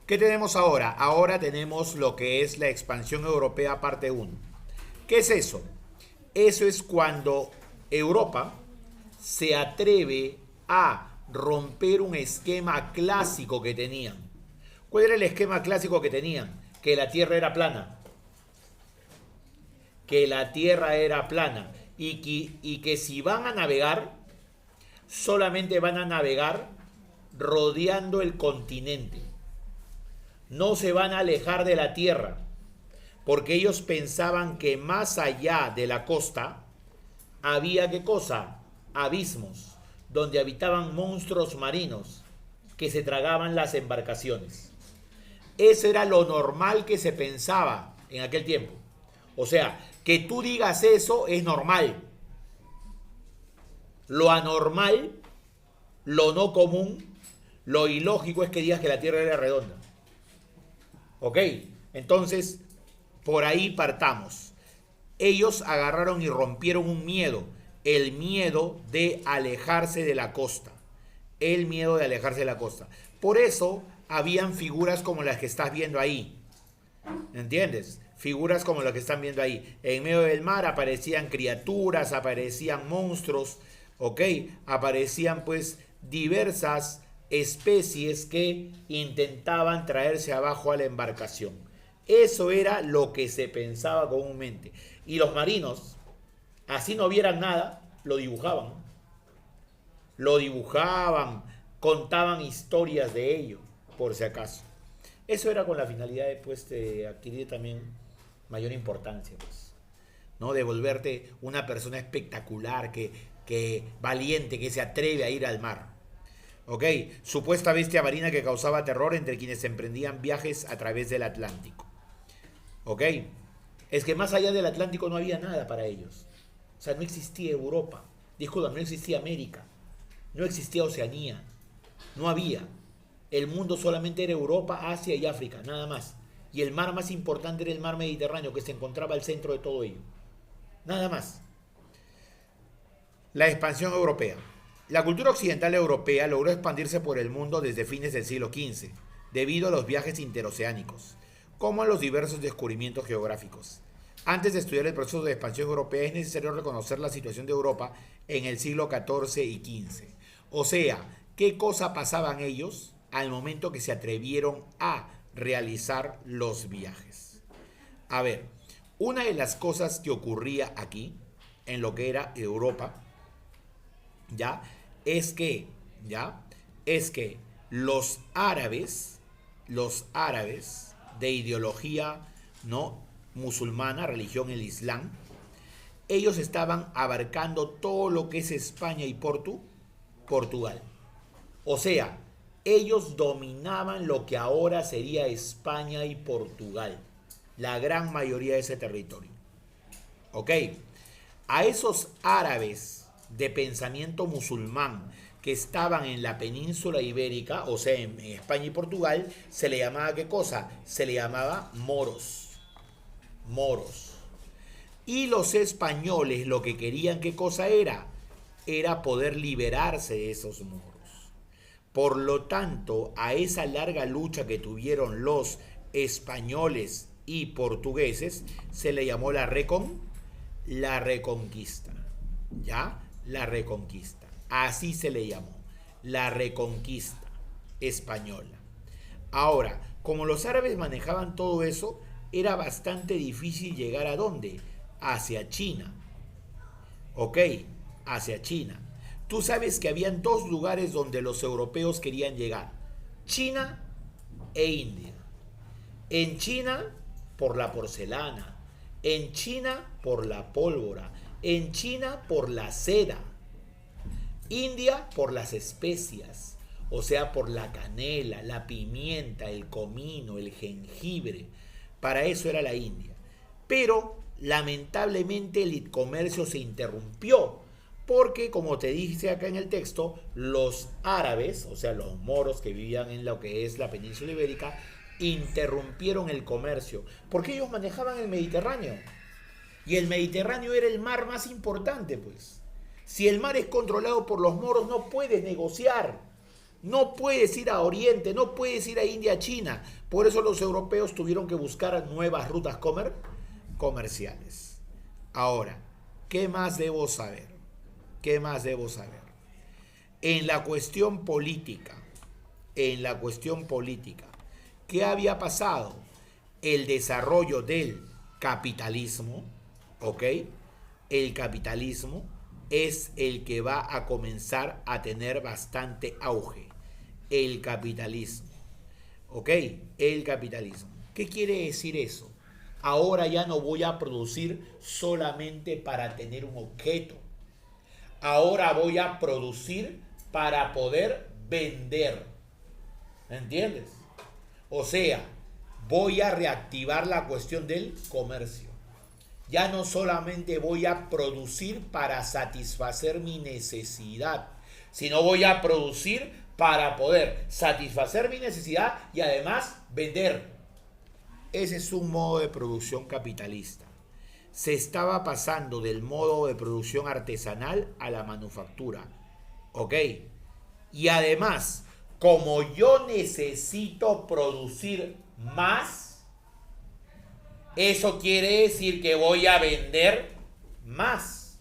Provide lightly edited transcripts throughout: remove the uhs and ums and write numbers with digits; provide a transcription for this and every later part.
¿Qué tenemos ahora? Ahora tenemos lo que es la expansión europea parte uno. ¿Qué es eso? Eso es cuando Europa se atreve a romper un esquema clásico que tenían. ¿Cuál era el esquema clásico que tenían? Que la Tierra era plana. Que la Tierra era plana. Y que si van a navegar, solamente van a navegar rodeando el continente. No se van a alejar de la Tierra, porque ellos pensaban que más allá de la costa había, ¿qué cosa? Abismos, donde habitaban monstruos marinos que se tragaban las embarcaciones. Eso era lo normal que se pensaba en aquel tiempo. O sea, que tú digas eso es normal. Lo anormal, lo no común, lo ilógico es que digas que la Tierra era redonda. ¿Ok? Entonces, por ahí partamos. Ellos agarraron y rompieron un miedo. El miedo de alejarse de la costa. El miedo de alejarse de la costa. Por eso habían figuras como las que estás viendo ahí. ¿Entiendes? Figuras como las que están viendo ahí. En medio del mar aparecían criaturas, aparecían monstruos, ¿ok? Aparecían pues diversas especies que intentaban traerse abajo a la embarcación. Eso era lo que se pensaba comúnmente. Y los marinos, así no vieran nada, lo dibujaban. Lo dibujaban, contaban historias de ello, por si acaso. Eso era con la finalidad de, pues, de adquirir también mayor importancia, pues, ¿no? De volverte una persona espectacular, que valiente, que se atreve a ir al mar. ¿Ok? Supuesta bestia marina que causaba terror entre quienes emprendían viajes a través del Atlántico. ¿Ok? Es que más allá del Atlántico no había nada para ellos. O sea, no existía Europa. Disculpa, no existía América. No existía Oceanía. No había. El mundo solamente era Europa, Asia y África, nada más. Y el mar más importante era el mar Mediterráneo, que se encontraba al centro de todo ello. Nada más. La expansión europea. La cultura occidental europea logró expandirse por el mundo desde fines del siglo XV, debido a los viajes interoceánicos, como a los diversos descubrimientos geográficos. Antes de estudiar el proceso de expansión europea es necesario reconocer la situación de Europa en el siglo XIV y XV. O sea, ¿qué cosa pasaban ellos al momento que se atrevieron a realizar los viajes? A ver, una de las cosas que ocurría aquí, en lo que era Europa, ¿ya? Es que, ¿ya? Es que los árabes de ideología, ¿no? Musulmana, religión el Islam, ellos estaban abarcando todo lo que es España y Portugal. O sea, ellos dominaban lo que ahora sería España y Portugal, la gran mayoría de ese territorio. ¿Ok? A esos árabes de pensamiento musulmán que estaban en la península ibérica, o sea, en España y Portugal, se le llamaba, ¿qué cosa? Se le llamaba moros. Moros. Y los españoles lo que querían, ¿qué cosa era? Era poder liberarse de esos moros. Por lo tanto, a esa larga lucha que tuvieron los españoles y portugueses, se le llamó la reconquista. ¿Ya? La reconquista. Así se le llamó. La reconquista española. Ahora, como los árabes manejaban todo eso, era bastante difícil llegar a dónde? Hacia China. ¿Ok? Hacia China. Tú sabes que habían dos lugares donde los europeos querían llegar. China e India. En China por la porcelana. En China por la pólvora. En China por la seda. India por las especias. O sea, por la canela, la pimienta, el comino, el jengibre. Para eso era la India. Pero lamentablemente el comercio se interrumpió porque, como te dice acá en el texto, los árabes, o sea, los moros que vivían en lo que es la península ibérica, interrumpieron el comercio porque ellos manejaban el Mediterráneo. Y el Mediterráneo era el mar más importante, pues. Si el mar es controlado por los moros, no puedes negociar. No puedes ir a Oriente, no puedes ir a India, China. Por eso los europeos tuvieron que buscar nuevas rutas comerciales. Ahora, ¿qué más debo saber? ¿Qué más debo saber? En la cuestión política, ¿qué había pasado? El desarrollo del capitalismo, ¿ok? El capitalismo es el que va a comenzar a tener bastante auge. El capitalismo, ¿ok? El capitalismo. ¿Qué quiere decir eso? Ahora ya no voy a producir solamente para tener un objeto. Ahora voy a producir para poder vender. ¿Entiendes? O sea, voy a reactivar la cuestión del comercio. Ya no solamente voy a producir para satisfacer mi necesidad, sino voy a producir para poder satisfacer mi necesidad y además vender. Ese es un modo de producción capitalista. Se estaba pasando del modo de producción artesanal a la manufactura. ¿Ok? Y además, como yo necesito producir más, eso quiere decir que voy a vender más.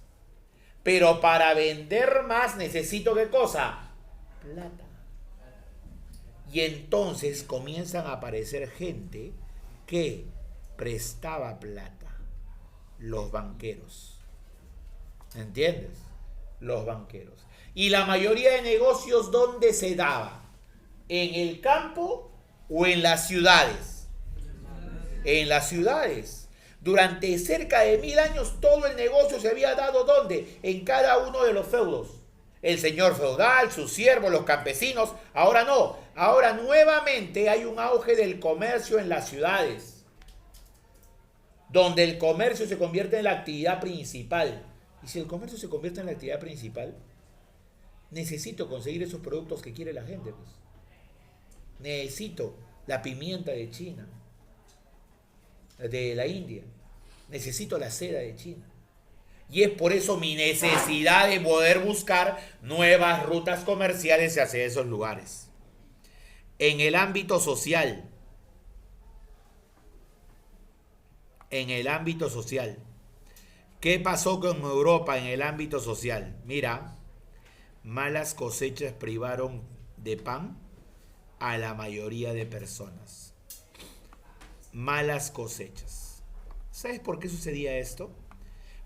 Pero para vender más necesito ¿qué cosa? Plata. Y entonces comienzan a aparecer gente que prestaba plata. Los banqueros. ¿Entiendes? Los banqueros. Y la mayoría de negocios, ¿dónde se daba? ¿En el campo o en las ciudades? En las ciudades. Durante cerca de 1000 años todo el negocio se había dado ¿dónde? En cada uno de los feudos. El señor feudal, sus siervos, los campesinos. Ahora no. Ahora nuevamente hay un auge del comercio en las ciudades, donde el comercio se convierte en la actividad principal. Y si el comercio se convierte en la actividad principal, necesito conseguir esos productos que quiere la gente, pues. Necesito la pimienta de China, de la India. Necesito la seda de China. Y es por eso mi necesidad de poder buscar nuevas rutas comerciales hacia esos lugares. En el ámbito social, ¿qué pasó con Europa en el ámbito social? Mira, malas cosechas privaron de pan a la mayoría de personas. Malas cosechas. ¿Sabes por qué sucedía esto?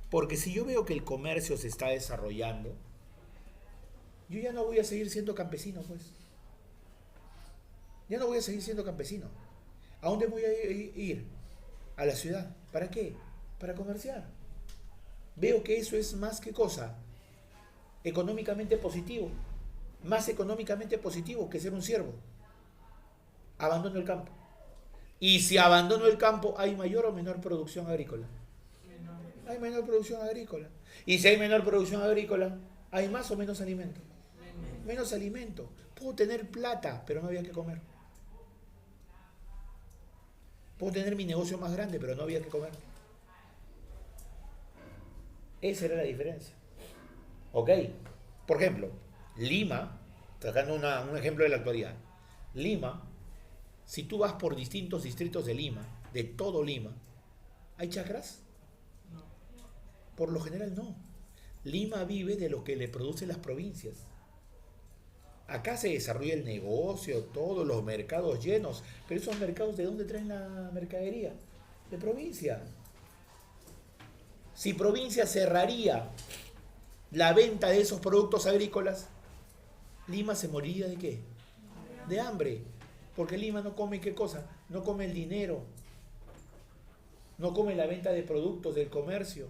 Porque si yo veo que el comercio se está desarrollando, yo ya no voy a seguir siendo campesino, pues. Ya no voy a seguir siendo campesino. ¿A dónde voy a ir? A la ciudad. ¿Para qué? Para comerciar. Veo que eso es más que cosa. Económicamente positivo. Más económicamente positivo que ser un siervo. Abandono el campo. Y si abandono el campo, ¿hay mayor o menor producción agrícola? Hay menor producción agrícola. Y si hay menor producción agrícola, ¿hay más o menos alimento? Menos alimento. Puedo tener plata, pero no había que comer. Puedo tener mi negocio más grande, pero no había que comer. Esa era la diferencia. ¿Ok? Por ejemplo, Lima, sacando un ejemplo de la actualidad. Lima, si tú vas por distintos distritos de Lima, de todo Lima, ¿hay chacras? Por lo general no. Lima vive de lo que le producen las provincias. Acá se desarrolla el negocio, todos los mercados llenos. Pero esos mercados, ¿de dónde traen la mercadería? De provincia. Si provincia cerraría la venta de esos productos agrícolas, Lima se moriría ¿de qué? De hambre. Porque Lima no come ¿qué cosa? No come el dinero. No come la venta de productos del comercio.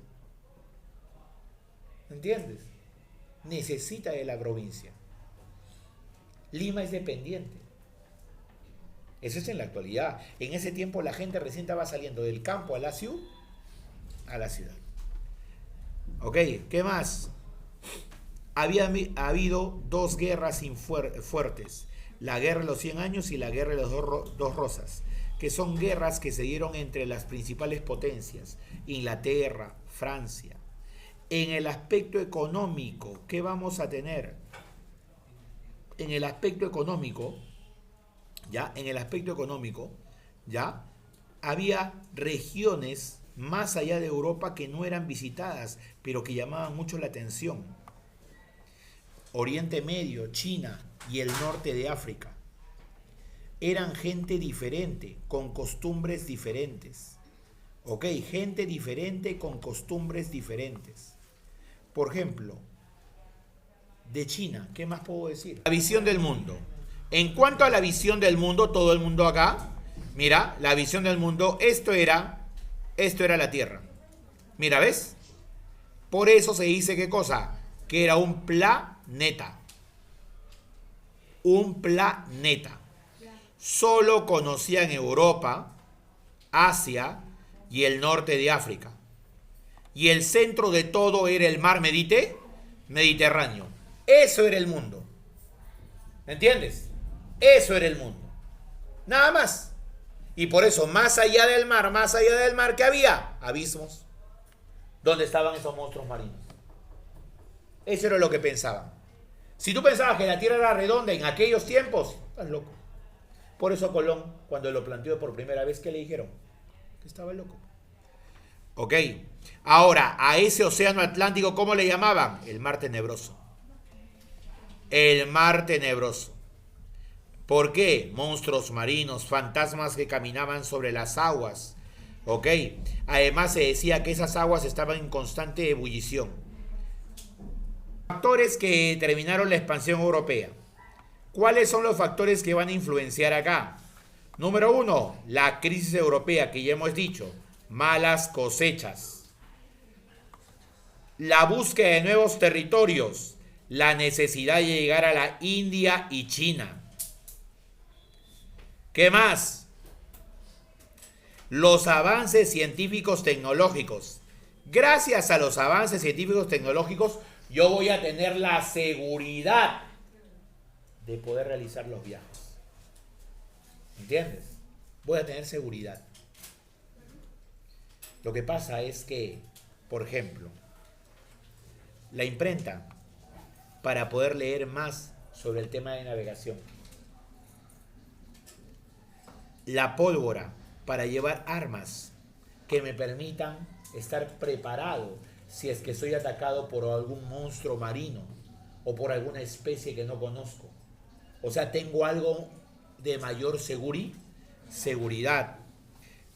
¿Entiendes? Necesita de la provincia. Lima es dependiente. Eso es en la actualidad. En ese tiempo la gente recién estaba saliendo del campo a la ciudad. Ok, ¿qué más? Había habido dos guerras fuertes. La guerra de los 100 años y la guerra de las dos rosas, que son guerras que se dieron entre las principales potencias, Inglaterra, Francia. En el aspecto económico, ¿qué vamos a tener? en el aspecto económico, ¿ya? En el aspecto económico, ¿ya? Había regiones más allá de Europa que no eran visitadas, pero que llamaban mucho la atención. Oriente Medio, China y el norte de África. Eran gente diferente, con costumbres diferentes. ¿Ok? Gente diferente con costumbres diferentes. Por ejemplo, de China, ¿qué más puedo decir? La visión del mundo. En cuanto a la visión del mundo, todo el mundo acá, mira, la visión del mundo, esto era la Tierra. Mira, ¿ves? Por eso se dice, ¿qué cosa? Que era un planeta. Un planeta. Solo conocían Europa, Asia y el norte de África. Y el centro de todo era el mar Mediterráneo. Eso era el mundo. ¿Entiendes? Eso era el mundo. Nada más. Y por eso, más allá del mar, ¿qué había? Abismos. ¿Dónde estaban esos monstruos marinos? Eso era lo que pensaban. Si tú pensabas que la Tierra era redonda en aquellos tiempos, estás loco. Por eso Colón, cuando lo planteó por primera vez, ¿qué le dijeron? Que estaba loco. Ok. Ahora, a ese océano Atlántico, ¿cómo le llamaban? El mar tenebroso. El mar tenebroso. ¿Por qué? Monstruos marinos, fantasmas que caminaban sobre las aguas. ¿Ok? Además se decía que esas aguas estaban en constante ebullición. Factores que determinaron la expansión europea. ¿Cuáles son los factores que van a influenciar acá? Número 1, la crisis europea, que ya hemos dicho. Malas cosechas. La búsqueda de nuevos territorios. La necesidad de llegar a la India y China. ¿Qué más? Los avances científicos tecnológicos. Gracias a los avances científicos tecnológicos, yo voy a tener la seguridad de poder realizar los viajes. ¿Entiendes? Voy a tener seguridad. Lo que pasa es que, por ejemplo, la imprenta, para poder leer más sobre el tema de navegación. La pólvora, para llevar armas que me permitan estar preparado si es que soy atacado por algún monstruo marino o por alguna especie que no conozco. O sea, tengo algo de mayor seguridad.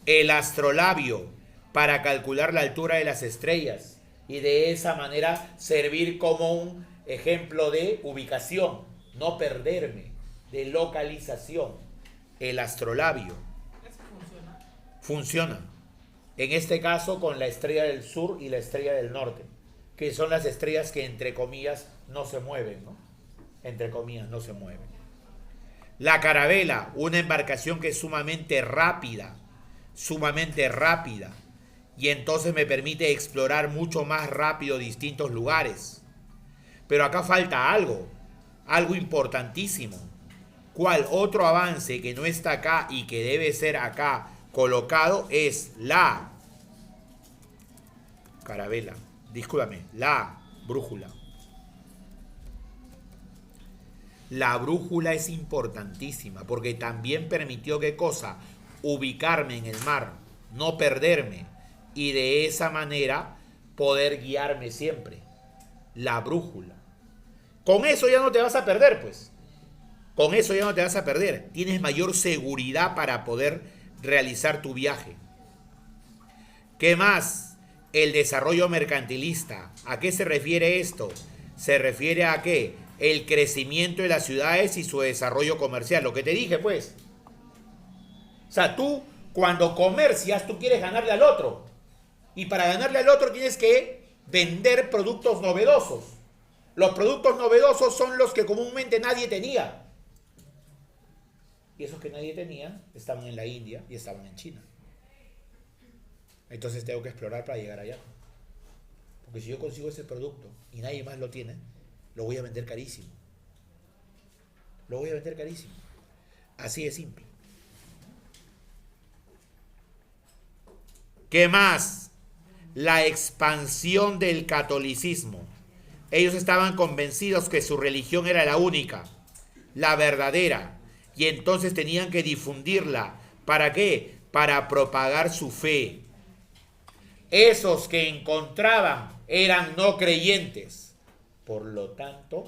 El astrolabio, para calcular la altura de las estrellas y de esa manera servir como un ejemplo de ubicación, no perderme, de localización. El astrolabio. Funciona. En este caso con la estrella del sur y la estrella del norte, que son las estrellas que entre comillas no se mueven, ¿no? Entre comillas no se mueven. La carabela, una embarcación que es sumamente rápida, y entonces me permite explorar mucho más rápido distintos lugares. Pero acá falta algo importantísimo. ¿Cuál? Otro avance que no está acá y que debe ser acá colocado es la carabela, discúlpame, la brújula. La brújula es importantísima porque también permitió, ¿qué cosa? Ubicarme en el mar, no perderme y de esa manera poder guiarme siempre. La brújula. Con eso ya no te vas a perder, pues. Con eso ya no te vas a perder. Tienes mayor seguridad para poder realizar tu viaje. ¿Qué más? El desarrollo mercantilista. ¿A qué se refiere esto? Se refiere a qué? El crecimiento de las ciudades y su desarrollo comercial. Lo que te dije, pues. O sea, tú cuando comercias, tú quieres ganarle al otro. Y para ganarle al otro tienes que vender productos novedosos. Los productos novedosos son los que comúnmente nadie tenía. Y esos que nadie tenía estaban en la India y estaban en China. Entonces tengo que explorar para llegar allá. Porque si yo consigo ese producto y nadie más lo tiene, lo voy a vender carísimo. Lo voy a vender carísimo. Así de simple. ¿Qué más? La expansión del catolicismo. Ellos estaban convencidos que su religión era la única. la verdadera. Y entonces tenían que difundirla. ¿Para qué? Para propagar su fe. Esos que encontraban eran no creyentes. Por lo tanto,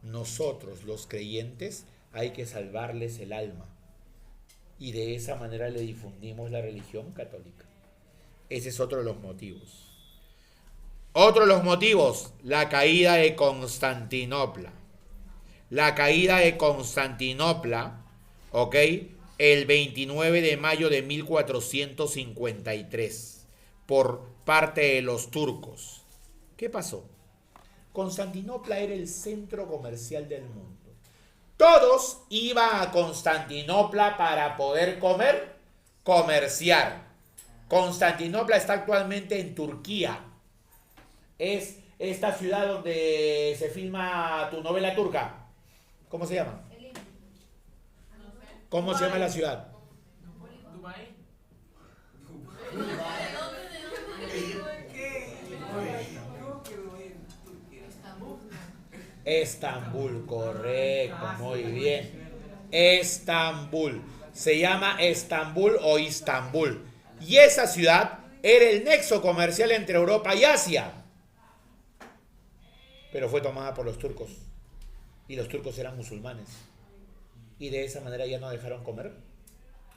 nosotros los creyentes hay que salvarles el alma. Y de esa manera le difundimos la religión católica. Ese es otro de los motivos. Otro de los motivos, la caída de Constantinopla. La caída de Constantinopla, ¿ok? El 29 de mayo de 1453, por parte de los turcos. ¿Qué pasó? Constantinopla era el centro comercial del mundo. Todos iban a Constantinopla para poder comerciar. Constantinopla está actualmente en Turquía. Es esta ciudad donde se filma tu novela turca. ¿Cómo se llama? ¿Cómo se llama la ciudad? Dubái. Estambul, correcto, muy bien. Estambul. Se llama Estambul o Istambul. Y esa ciudad era el nexo comercial entre Europa y Asia. Pero fue tomada por los turcos. Y los turcos eran musulmanes. Y de esa manera ya no dejaron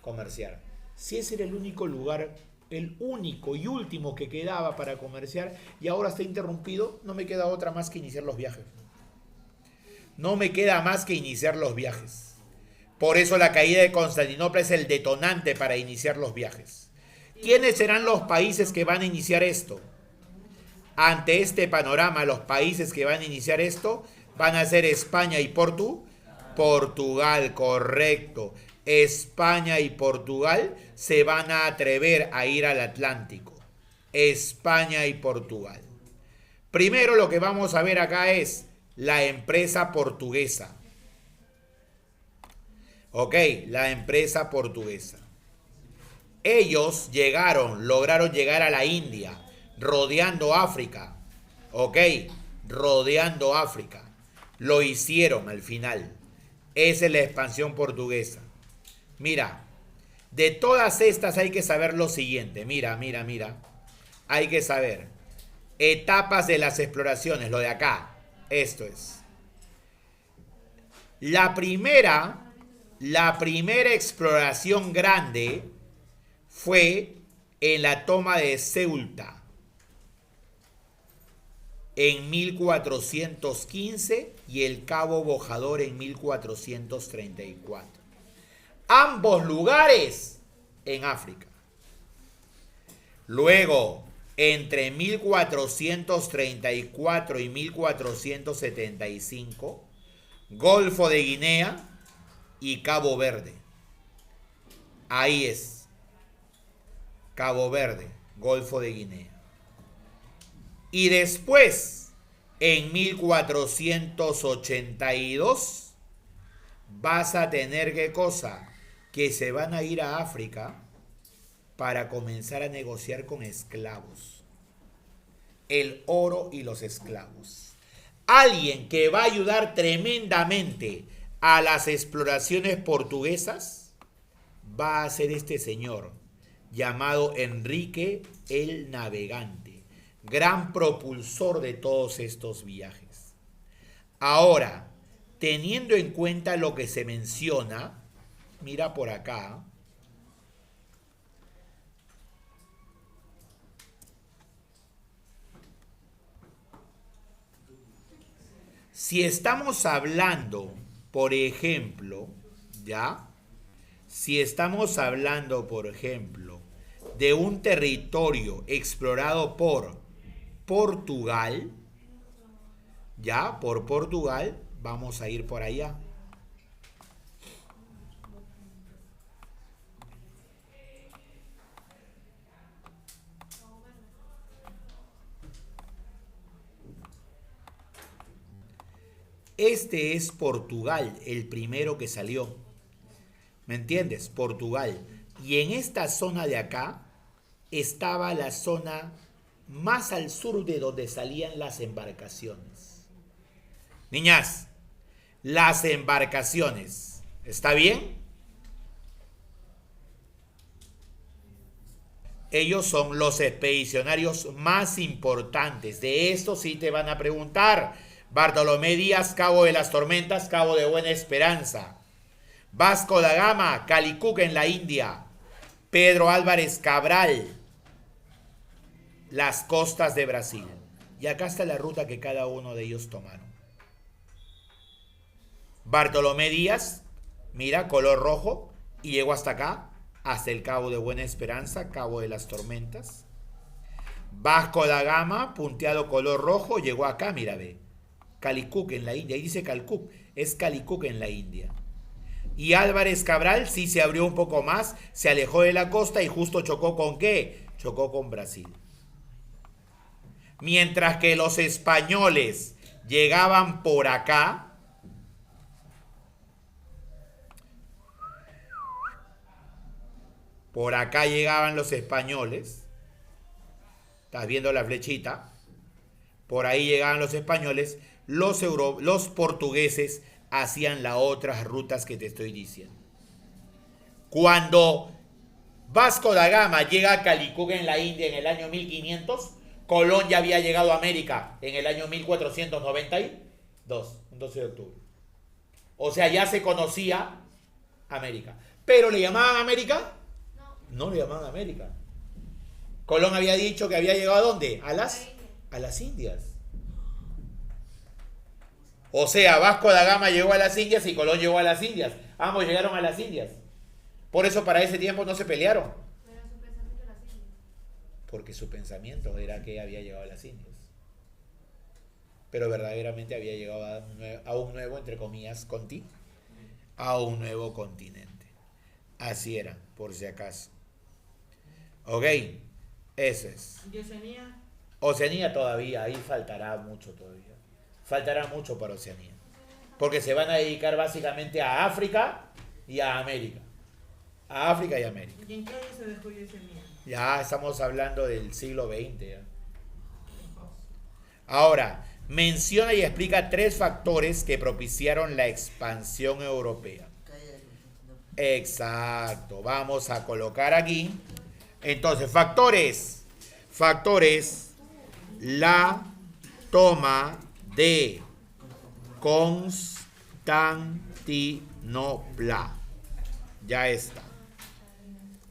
comerciar. Si ese era el único lugar, el único y último que quedaba para comerciar, y ahora está interrumpido, no me queda otra más que iniciar los viajes. No me queda más que iniciar los viajes. Por eso la caída de Constantinopla es el detonante para iniciar los viajes. ¿Quiénes serán los países que van a iniciar esto? Ante este panorama, los países que van a iniciar esto van a ser España y Portugal, correcto. España y Portugal se van a atrever a ir al Atlántico. España y Portugal. Primero lo que vamos a ver acá es la empresa portuguesa. Ok, la empresa portuguesa. Ellos lograron llegar a la India, rodeando África. Ok, rodeando África. Lo hicieron al final. Esa es la expansión portuguesa. Mira, de todas estas hay que saber lo siguiente. Mira. Hay que saber etapas de las exploraciones, lo de acá. Esto es. La primera exploración grande fue en la toma de Ceuta en 1415 y el Cabo Bojador en 1434. Ambos lugares en África. Luego, entre 1434 y 1475, Golfo de Guinea y Cabo Verde. Ahí es. Cabo Verde, Golfo de Guinea. Y después, en 1482, vas a tener ¿qué cosa? Que se van a ir a África para comenzar a negociar con esclavos. El oro y los esclavos. Alguien que va a ayudar tremendamente a las exploraciones portuguesas va a ser este señor llamado Enrique el Navegante, gran propulsor de todos estos viajes. Ahora, teniendo en cuenta lo que se menciona, mira por acá. Si estamos hablando, por ejemplo, ¿ya? Si estamos hablando, por ejemplo, de un territorio explorado por Portugal, ¿ya? Por Portugal, vamos a ir por allá. Este es Portugal, el primero que salió. ¿Me entiendes? Portugal. Y en esta zona de acá estaba la zona más al sur de donde salían las embarcaciones. Niñas, las embarcaciones. ¿Está bien? Ellos son los expedicionarios más importantes. De esto sí te van a preguntar. Bartolomé Díaz, Cabo de las Tormentas, Cabo de Buena Esperanza. Vasco da Gama, Calicut en la India. Pedro Álvarez Cabral, las costas de Brasil. Y acá está la ruta que cada uno de ellos tomaron. Bartolomé Díaz, mira, color rojo, y llegó hasta acá, hasta el Cabo de Buena Esperanza, Cabo de las Tormentas. Vasco da Gama, punteado color rojo, llegó acá, mira, ve. Calicut en la India, ahí dice Calcuc, es Calicut en la India. Y Álvarez Cabral sí se abrió un poco más, se alejó de la costa y justo chocó con ¿qué? Chocó con Brasil. Mientras que los españoles llegaban por acá, llegaban los españoles, estás viendo la flechita, por ahí llegaban los españoles, los portugueses hacían las otras rutas que te estoy diciendo. Cuando Vasco da Gama llega a Calicut en la India en el año 1500, Colón ya había llegado a América en el año 1492, un 12 de octubre. O sea, ya se conocía América. ¿Pero le llamaban América? No le llamaban América. Colón había dicho que había llegado ¿a dónde? A las Indias. O sea, Vasco da Gama llegó a las Indias y Colón llegó a las Indias. Ambos llegaron a las Indias. Por eso para ese tiempo no se pelearon. Pero su pensamiento era las Indias. Porque su pensamiento era que había llegado a las Indias. Pero verdaderamente había llegado a un nuevo, entre comillas, a un nuevo continente. Así era, por si acaso. Ok, eso es. ¿Y Oceanía? Oceanía todavía, ahí faltará mucho todavía. Faltará mucho para Oceanía. Porque se van a dedicar básicamente a África y a América. A África y América. ¿Y en qué año se descubrió Oceanía? Ya estamos hablando del siglo XX. ¿Ya? Ahora, menciona y explica 3 factores que propiciaron la expansión europea. Exacto. Vamos a colocar aquí. Entonces, factores. La toma de Constantinopla. Ya está.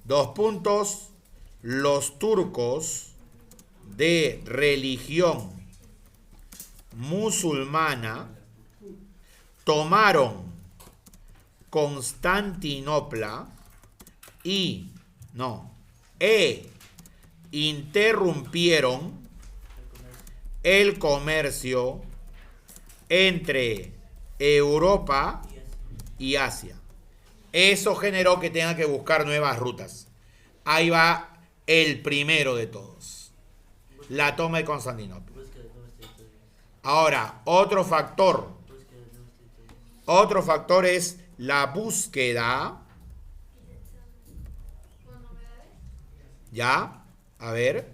2 puntos. Los turcos de religión musulmana tomaron Constantinopla e interrumpieron el comercio entre Europa y Asia. Eso generó que tengan que buscar nuevas rutas. Ahí va el primero de todos. La toma de Constantinopla. Ahora, otro factor es la búsqueda. Ya, a ver.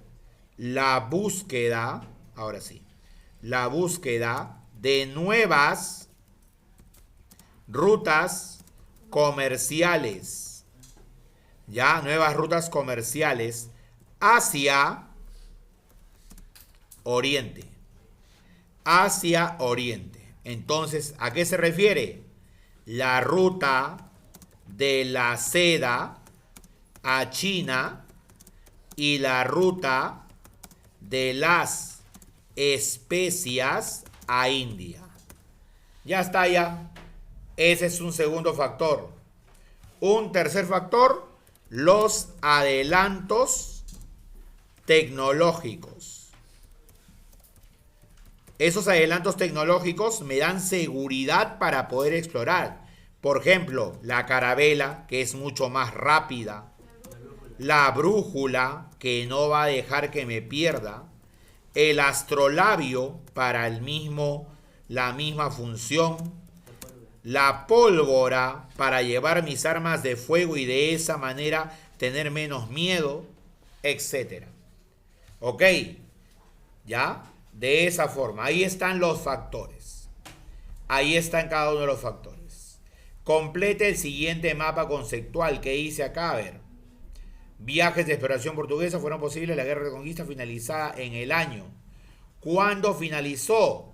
La búsqueda, ahora sí. La búsqueda de nuevas rutas comerciales. Ya, nuevas rutas comerciales hacia Oriente. Hacia Oriente. Entonces, ¿a qué se refiere? La ruta de la seda a China y la ruta de las especias a India. Ya está ya. Ese es un segundo factor. Un tercer factor, los adelantos tecnológicos. Esos adelantos tecnológicos me dan seguridad para poder explorar. Por ejemplo, la carabela, que es mucho más rápida. La brújula, que no va a dejar que me pierda. El astrolabio, para la misma función. La pólvora, para llevar mis armas de fuego y de esa manera tener menos miedo, etc. ¿Ok? ¿Ya? De esa forma. Ahí están los factores. Ahí están cada uno de los factores. Complete el siguiente mapa conceptual que hice acá. A ver. Viajes de exploración portuguesa fueron posibles. La guerra de conquista finalizada en el año. ¿Cuándo finalizó?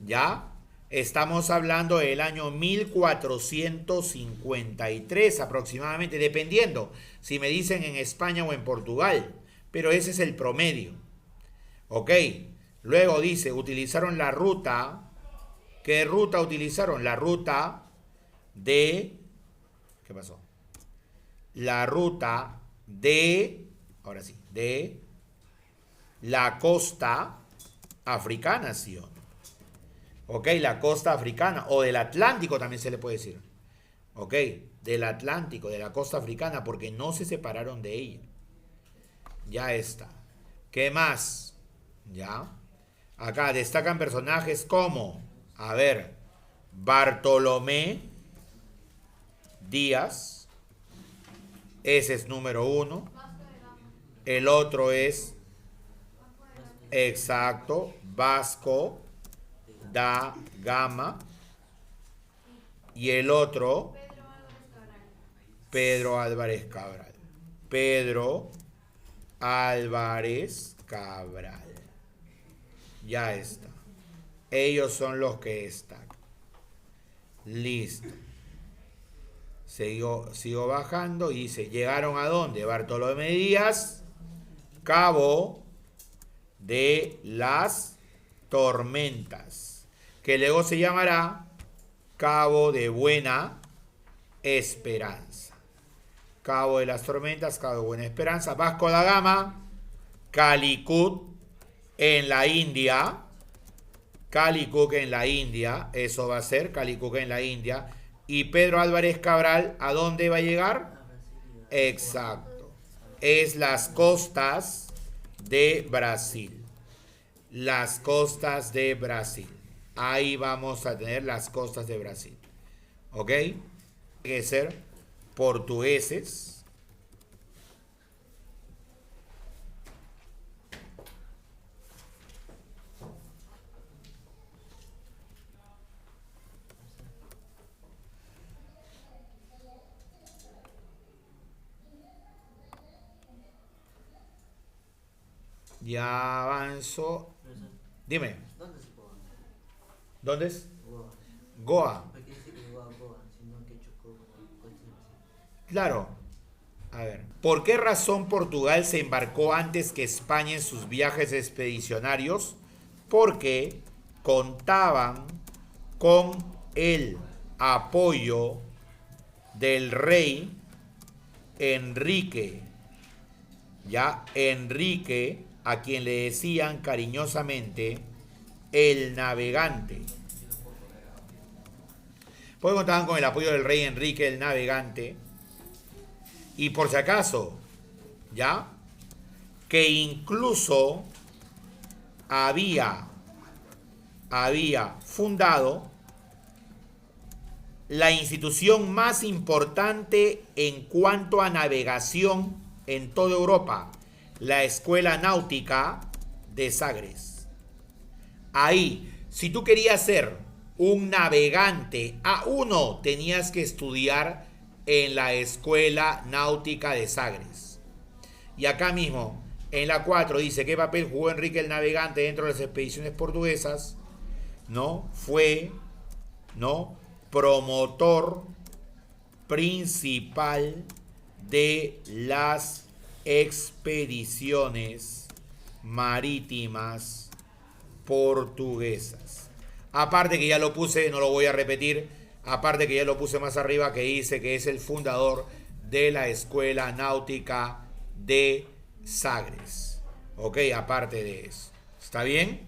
¿Ya? Estamos hablando del año 1453 aproximadamente, dependiendo si me dicen en España o en Portugal. Pero ese es el promedio. Ok. Luego dice, utilizaron la ruta. ¿Qué ruta utilizaron? La ruta de... ¿Qué pasó? La ruta de... Ahora sí. De la costa africana, ¿sí o no? Ok, la costa africana. O del Atlántico también se le puede decir. Ok, del Atlántico, de la costa africana, porque no se separaron de ella. Ya está. ¿Qué más? Ya. Acá destacan personajes como... A ver, Bartolomé Díaz, ese es número 1. El otro es, exacto, Vasco da Gama. Y el otro, Pedro Álvarez Cabral. Pedro Álvarez Cabral. Ya está. Ellos son los que están. Listo. Sigo bajando y dice, ¿llegaron a dónde? Bartolomé Díaz, Cabo de las Tormentas, que luego se llamará Cabo de Buena Esperanza. Cabo de las Tormentas, Cabo de Buena Esperanza. Vasco da Gama, Calicut en la India. Calicut en la India, eso va a ser Calicut en la India. Y Pedro Álvarez Cabral, ¿a dónde va a llegar? Exacto. Es las costas de Brasil. Las costas de Brasil. Ahí vamos a tener las costas de Brasil. ¿Ok? Tiene que ser portugueses. Ya avanzo. Dime. ¿Dónde es Goa? ¿Dónde es? Goa. Goa. ¿Por qué dice que llegó a Goa, sino que chocó con cuestiones así? Claro. A ver. ¿Por qué razón Portugal se embarcó antes que España en sus viajes expedicionarios? Porque contaban con el apoyo del rey Enrique. Ya, Enrique, a quien le decían cariñosamente el navegante. Pues contaban con el apoyo del rey Enrique el navegante. Y por si acaso, ya, que incluso había fundado la institución más importante en cuanto a navegación en toda Europa, la Escuela Náutica de Sagres. Ahí, si tú querías ser un navegante A1, tenías que estudiar en la Escuela Náutica de Sagres. Y acá mismo, en la 4, dice, ¿qué papel jugó Enrique el Navegante dentro de las expediciones portuguesas? ¿No? Fue, ¿no?, promotor principal de las expediciones marítimas portuguesas. Aparte que ya lo puse, no lo voy a repetir, aparte que ya lo puse más arriba, que dice que es el fundador de la Escuela Náutica de Sagres. Ok, aparte de eso. ¿Está bien?